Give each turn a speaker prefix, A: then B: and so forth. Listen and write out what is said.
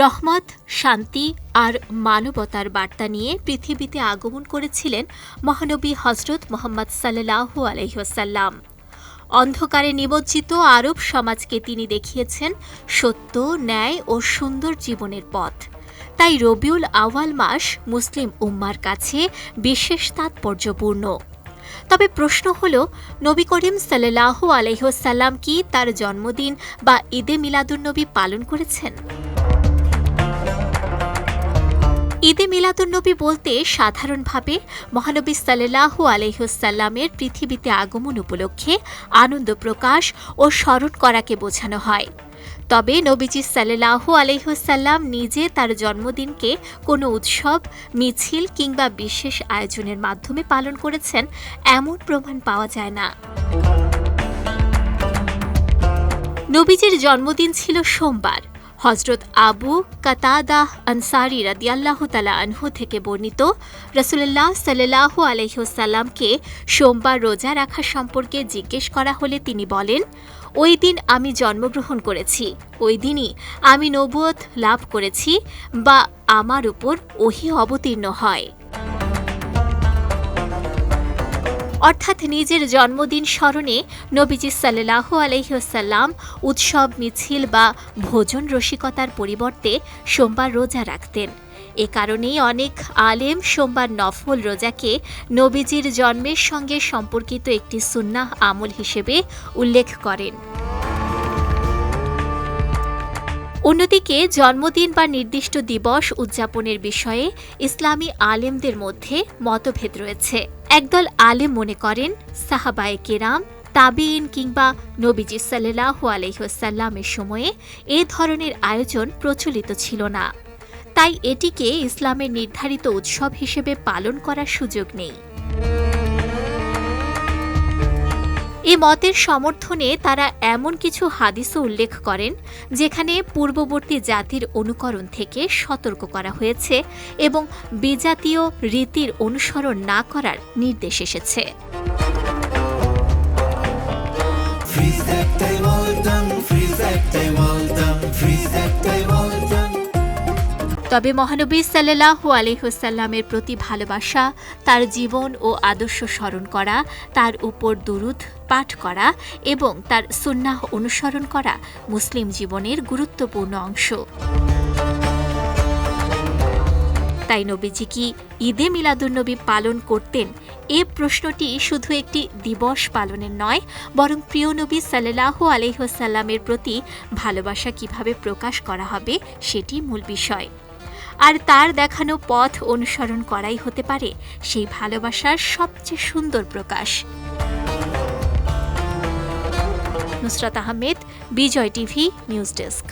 A: রহমত, শান্তি আর মানবতার বার্তা নিয়ে পৃথিবীতে আগমন করেছিলেন মহানবী হজরত মুহাম্মদ সাল্লাল্লাহু আলাইহি ওয়াসাল্লাম। অন্ধকারে নিমজ্জিত আরব সমাজকে তিনি দেখিয়েছেন সত্য, ন্যায় ও সুন্দর জীবনের পথ। তাই রবিউল আউয়াল মাস মুসলিম উম্মার কাছে বিশেষ তাৎপর্যপূর্ণ। তবে প্রশ্ন হল, নবী করিম সাল্লাল্লাহু আলাইহি ওয়াসাল্লাম কি তার জন্মদিন বা ঈদে মিলাদুন্নবী পালন করেছেন? ঈদে মিলাদুন্নবী বলতে সাধারণভাবে মহানবী সাল্লাল্লাহু আলাইহি ওয়াসাল্লামের পৃথিবীতে আগমন উপলক্ষে আনন্দ প্রকাশ ও স্মরণ করাকে বোঝানো হয়। তবে নবীজি সাল্লাল্লাহু আলাইহি ওয়াসাল্লাম নিজে তার জন্মদিনকে কোনো উৎসব, মিছিল কিংবা বিশেষ আয়োজনের মাধ্যমে পালন করেছেন এমন প্রমাণ পাওয়া যায় না। নবীজির জন্মদিন ছিল সোমবার। হজরত আবু কাতাদাহ আনসারী রাদিয়াল্লাহু তাআলা আনহু থেকে বর্ণিত, রাসূলুল্লাহ সাল্লাল্লাহু আলাইহি ওয়াসাল্লামকে সোমবার রোজা রাখা সম্পর্কে জিজ্ঞেস করা হলে তিনি বলেন, ওই দিন আমি জন্মগ্রহণ করেছি, ওই দিনই আমি নবুয়ত লাভ করেছি বা আমার উপর ওহী অবতীর্ণ হয়। অর্থাৎ নিজের জন্মদিন স্মরণে নবীজি সাল্লাল্লাহু আলাইহি ওয়াসাল্লাম উৎসব, মিছিল বা ভোজন রসিকতার পরিবর্তে সোমবার রোজা রাখতেন। এ কারণেই অনেক আলেম সোমবার নফল রোজাকে নবীজির জন্মের সঙ্গে সম্পর্কিত একটি সুন্নাহ আমল হিসেবে উল্লেখ করেন। অন্যদিকে জন্মদিন বা নির্দিষ্ট দিবস উদযাপনের বিষয়ে ইসলামী আলেমদের মধ্যে মতভেদ রয়েছে। একদল আলেম মনে করেন সাহাবায়ে কেরাম, তাবিঈন কিংবা নবীজি সাল্লাল্লাহু আলাইহি ওয়াসাল্লামের সময়ে এ ধরনের আয়োজন প্রচলিত ছিল না, তাই এটিকে ইসলামের নির্ধারিত উৎসব হিসেবে পালন করার সুযোগ নেই। এ মতের সমর্থনে তারা এমন কিছু হাদিসও উল্লেখ করেন যেখানে পূর্ববর্তী জাতির অনুকরণ থেকে সতর্ক করা হয়েছে এবং বিজাতীয় রীতির অনুসরণ না করার নির্দেশ এসেছে। তবে মহানবী সাল্লাল্লাহু আলাইহি ওয়াসাল্লামের প্রতি ভালোবাসা, তার জীবন ও আদর্শ স্মরণ করা, তার উপর দুরূদ পাঠ করা এবং তার সুন্নাহ অনুসরণ করা মুসলিম জীবনের গুরুত্বপূর্ণ অংশ। তাই নবীজি কি ঈদে মিলাদুন্নবী পালন করতেন, এ প্রশ্নটি শুধু একটি দিবস পালনের নয়, বরং প্রিয় নবী সাল্লাল্লাহু আলাইহি ওয়াসাল্লামের প্রতি ভালোবাসা কিভাবে প্রকাশ করা হবে সেটি মূল বিষয়। আর তার দেখানো পথ অনুসরণ করাই হতে পারে সেই ভালোবাসার সবচেয়ে সুন্দর প্রকাশ। নুসরাত আহমেদ, বিজয় টিভি, নিউজ ডেস্ক।